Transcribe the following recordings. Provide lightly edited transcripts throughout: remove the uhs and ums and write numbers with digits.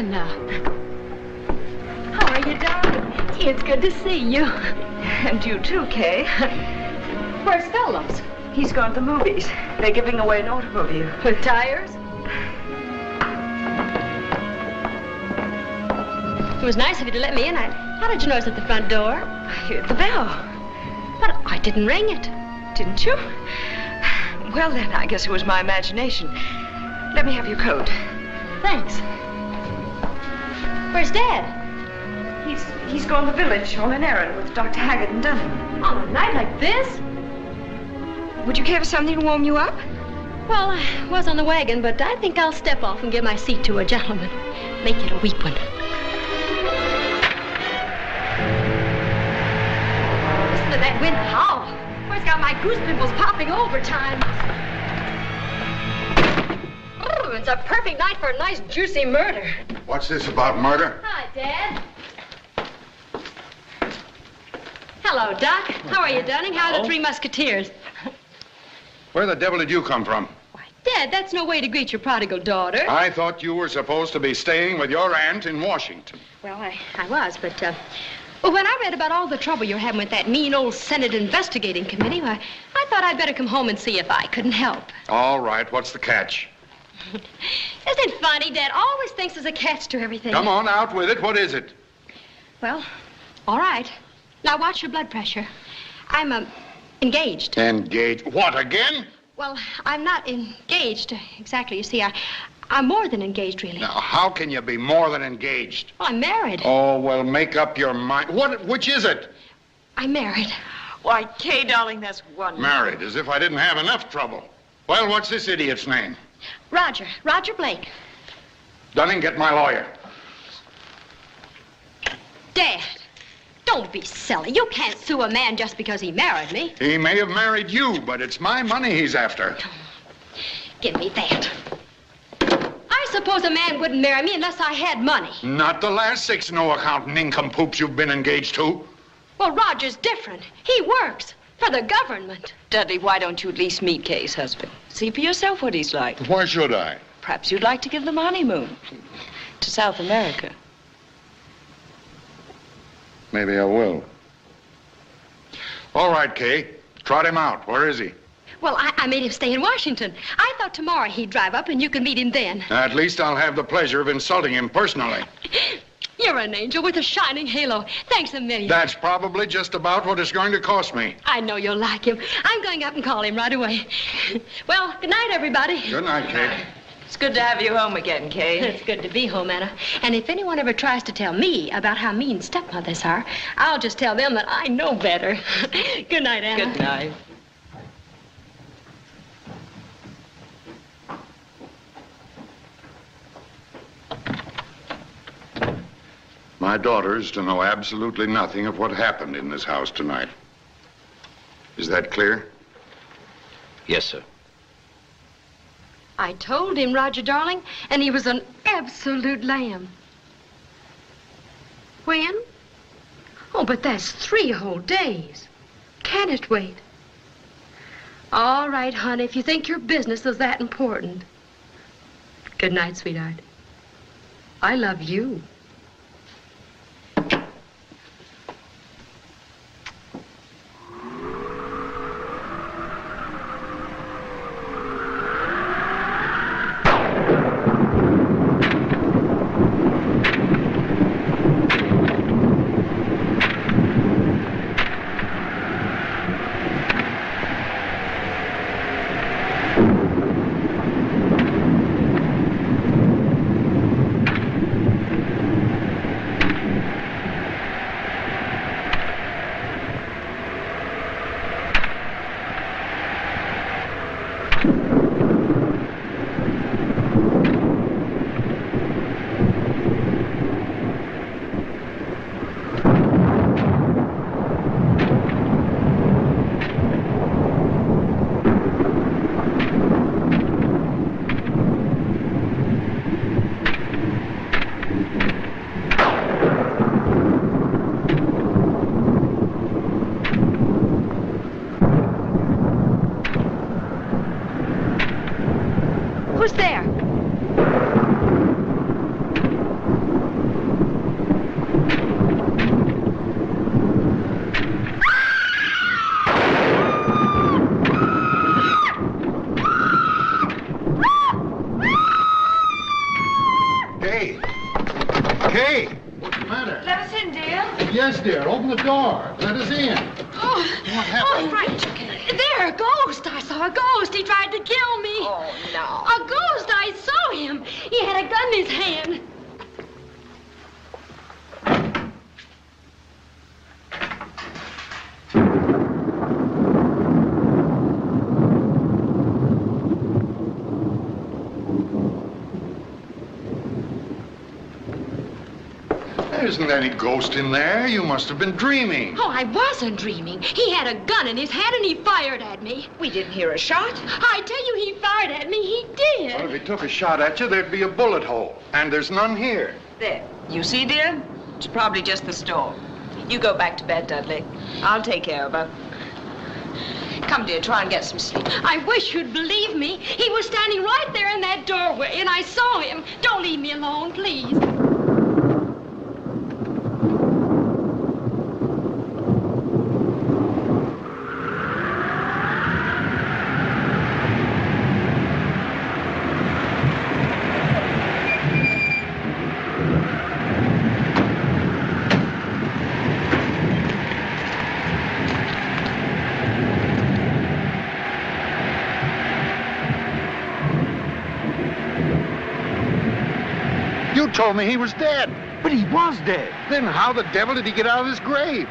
Anna. How are you, darling? It's good to see you. And you too, Kay. Where's Phillips? He's gone to the movies. They're giving away an automobile. With tires? It was nice of you to let me in. How did you know I was at the front door? I heard the bell. But I didn't ring it. Didn't you? Well, then, I guess it was my imagination. Let me have your coat. Thanks. Where's Dad? He's gone to the village on an errand with Dr. Haggard and Dunham. On a night like this? Would you care for something to warm you up? Well, I was on the wagon, but I think I'll step off and give my seat to a gentleman. Make it a weak one. Listen to that wind howl. It's got my goose pimples popping overtime. Oh, it's a perfect night for a nice, juicy murder. What's this about murder? Hi, Dad. Hello, Doc. How are you, Dunning? How are the Three Musketeers? Where the devil did you come from? Why, Dad, that's no way to greet your prodigal daughter. I thought you were supposed to be staying with your aunt in Washington. Well, I was, but, well, when I read about all the trouble you're having with that mean old Senate investigating committee, I thought I'd better come home and see if I couldn't help. All right, what's the catch? Isn't it funny? Dad always thinks there's a catch to everything. Come on, out with it. What is it? Well, all right. Now, watch your blood pressure. I'm, engaged. Engaged? What, again? Well, I'm not engaged exactly. You see, I'm more than engaged, really. Now, how can you be more than engaged? Well, I'm married. Oh, well, make up your mind. Which is it? I'm married. Why, Kay, darling, that's wonderful. Married, as if I didn't have enough trouble. Well, what's this idiot's name? Roger Blake. Dunning, get my lawyer. Dad, don't be silly. You can't sue a man just because he married me. He may have married you, but it's my money he's after. Give me that. I suppose a man wouldn't marry me unless I had money. Not the last 6 no-account nincompoops you've been engaged to. Well, Roger's different. He works for the government. Dudley, why don't you at least meet Kay's husband? See for yourself what he's like. Why should I? Perhaps you'd like to give them a honeymoon to South America. Maybe I will. All right, Kay. Trot him out. Where is he? Well, I made him stay in Washington. I thought tomorrow he'd drive up and you could meet him then. At least I'll have the pleasure of insulting him personally. You're an angel with a shining halo. Thanks a million. That's probably just about what it's going to cost me. I know you'll like him. I'm going up and call him right away. Well, good night, everybody. Good night, Kay. It's good to have you home again, Kay. It's good to be home, Anna. And if anyone ever tries to tell me about how mean stepmothers are, I'll just tell them that I know better. Good night, Anna. Good night. My daughter's to know absolutely nothing of what happened in this house tonight. Is that clear? Yes, sir. I told him, Roger, darling, and he was an absolute lamb. When? Oh, but that's 3 whole days. Can it wait? All right, honey, if you think your business is that important. Good night, sweetheart. I love you. let us in. Oh, What happened? Oh, right. There, a ghost. I saw a ghost. He tried to kill me. Oh, no. A ghost. I saw him. He had a gun in his hand. There isn't any ghost in there. You must have been dreaming. Oh, I wasn't dreaming. He had a gun in his hand and he fired at me. We didn't hear a shot. I tell you, he fired at me. He did. Well, if he took a shot at you, there'd be a bullet hole. And there's none here. There. You see, dear? It's probably just the storm. You go back to bed, Dudley. I'll take care of her. Come, dear, try and get some sleep. I wish you'd believe me. He was standing right there in that doorway, and I saw him. Don't leave me alone, please. You told me he was dead. But he was dead. Then how the devil did he get out of his grave?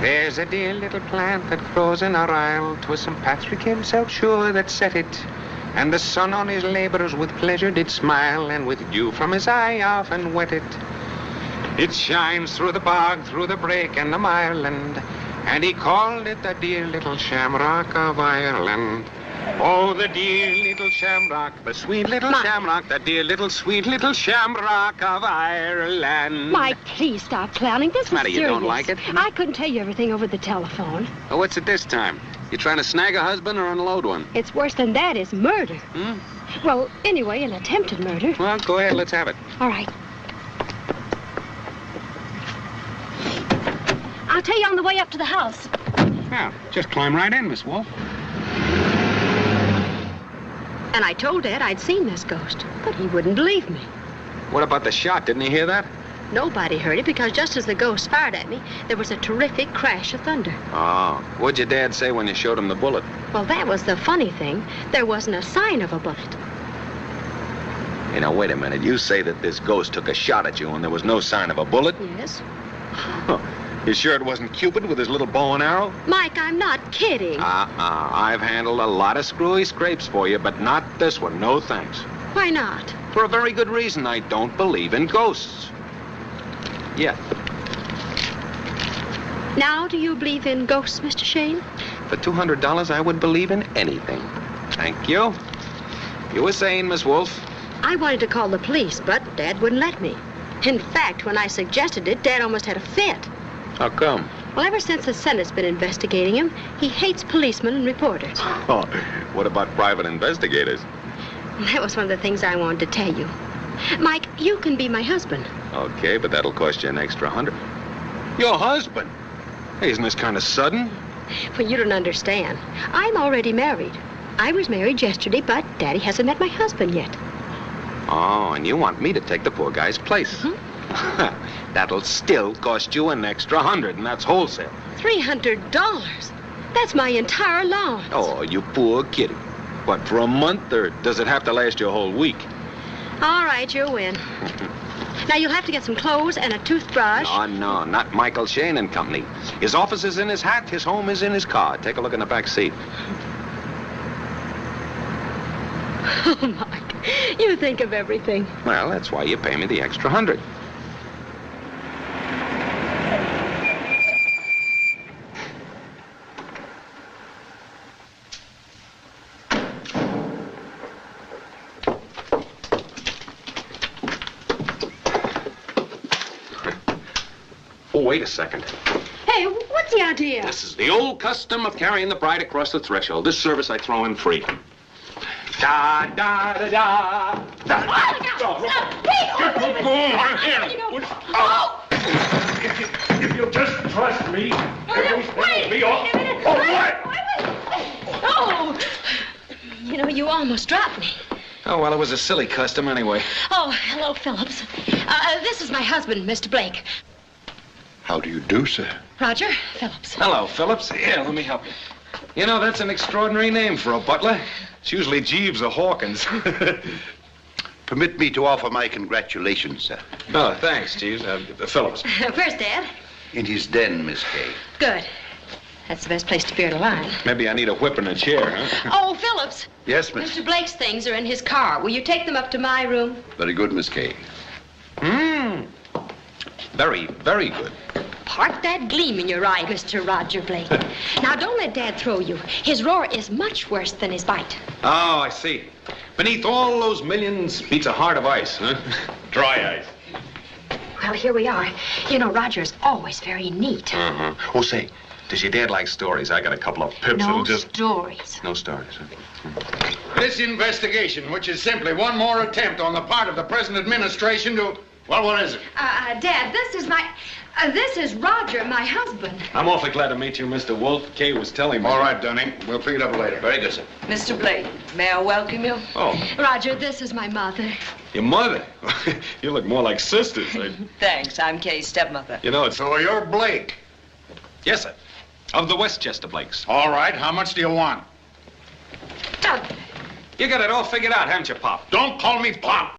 There's a dear little plant that grows in our isle. 'Twas St. Patrick himself sure that set it. And the sun on his labours with pleasure did smile, and with dew from his eye often wet it. It shines through the bog, through the brake and the mireland, and he called it the dear little shamrock of Ireland. Oh, the dear little shamrock, the sweet little shamrock, the dear little sweet little shamrock of Ireland. Mike, please stop clowning. This is matter, you serious. don't like it? I couldn't tell you everything over the telephone. Oh, what's it this time? You trying to snag a husband or unload one? It's worse than that. It's murder. Hmm? Well, anyway, an attempted murder. Well, go ahead, let's have it. All right. I'll tell you on the way up to the house. Well, just climb right in, Miss Wolf. And I told Dad I'd seen this ghost, but he wouldn't believe me. What about the shot? Didn't he hear that? Nobody heard it because just as the ghost fired at me, there was a terrific crash of thunder. Oh, what'd your dad say when you showed him the bullet? Well, that was the funny thing. There wasn't a sign of a bullet. Hey, now, wait a minute. You say that this ghost took a shot at you and there was no sign of a bullet? Yes. Huh. You sure it wasn't Cupid with his little bow and arrow? Mike, I'm not kidding. I've handled a lot of screwy scrapes for you, but not this one. No thanks. Why not? For a very good reason. I don't believe in ghosts. Yeah. Now, do you believe in ghosts, Mr. Shane? For $200, I would believe in anything. Thank you. You were saying, Miss Wolf? I wanted to call the police, but Dad wouldn't let me. In fact, when I suggested it, Dad almost had a fit. How come? Well, ever since the Senate's been investigating him, he hates policemen and reporters. Oh, what about private investigators? That was one of the things I wanted to tell you. Mike, you can be my husband. Okay, but that'll cost you an extra $100. Your husband? Hey, isn't this kind of sudden? Well, you don't understand. I'm already married. I was married yesterday, but Daddy hasn't met my husband yet. Oh, and you want me to take the poor guy's place. Mm-hmm. That'll still cost you an extra $100, and that's wholesale. $300? That's my entire allowance. Oh, you poor kitty. What, for a month, or does it have to last you a whole week? All right, you win. Now, you'll have to get some clothes and a toothbrush. No, not Michael Shane and Company. His office is in his hat, his home is in his car. Take a look in the back seat. Oh, Mike, you think of everything. Well, that's why you pay me the extra $100. Oh, wait a second. Hey, what's the idea? This is the old custom of carrying the bride across the threshold. This service I throw in free. Da, da, da, da. Da, If you just trust me, everything will be all... Oh! You know, you almost dropped me. Oh, well, it was a silly custom anyway. Oh, hello, Phillips. This is my husband, Mr. Blake. How do you do, sir? Roger Phillips. Hello, Phillips. Here, let me help you. You know, that's an extraordinary name for a butler. It's usually Jeeves or Hawkins. Permit me to offer my congratulations, sir. Oh, thanks, Jeeves. Phillips. Where's Dad? In his den, Miss Kay. Good. That's the best place to beard a line. Maybe I need a whip and a chair, huh? Oh, Phillips. Yes, miss. Mr. Blake's things are in his car. Will you take them up to my room? Very good, Miss Kay. Very, very good. Park that gleam in your eye, Mr. Roger Blake. Now, don't let Dad throw you. His roar is much worse than his bite. Oh, I see. Beneath all those millions beats a heart of ice, huh? Dry ice. Well, here we are. You know, Roger's always very neat. Uh-huh. Oh, say, does your dad like stories? I got a couple of pips No that'll just... stories. No stories, huh? This investigation, which is simply one more attempt on the part of the present administration to... Well, what is it? Dad, this is Roger, my husband. I'm awfully glad to meet you, Mr. Wolf. Kay was telling me. All right, Dunning. We'll pick it up later. Very good, sir. Mr. Blake, may I welcome you? Oh, Roger, this is my mother. your mother? You look more like sisters. Thanks, I'm Kay's stepmother. You know, it's... So you're Blake. Yes, sir. Of the Westchester Blakes. All right. How much do you want? You got it all figured out, haven't you, Pop? Don't call me Pop.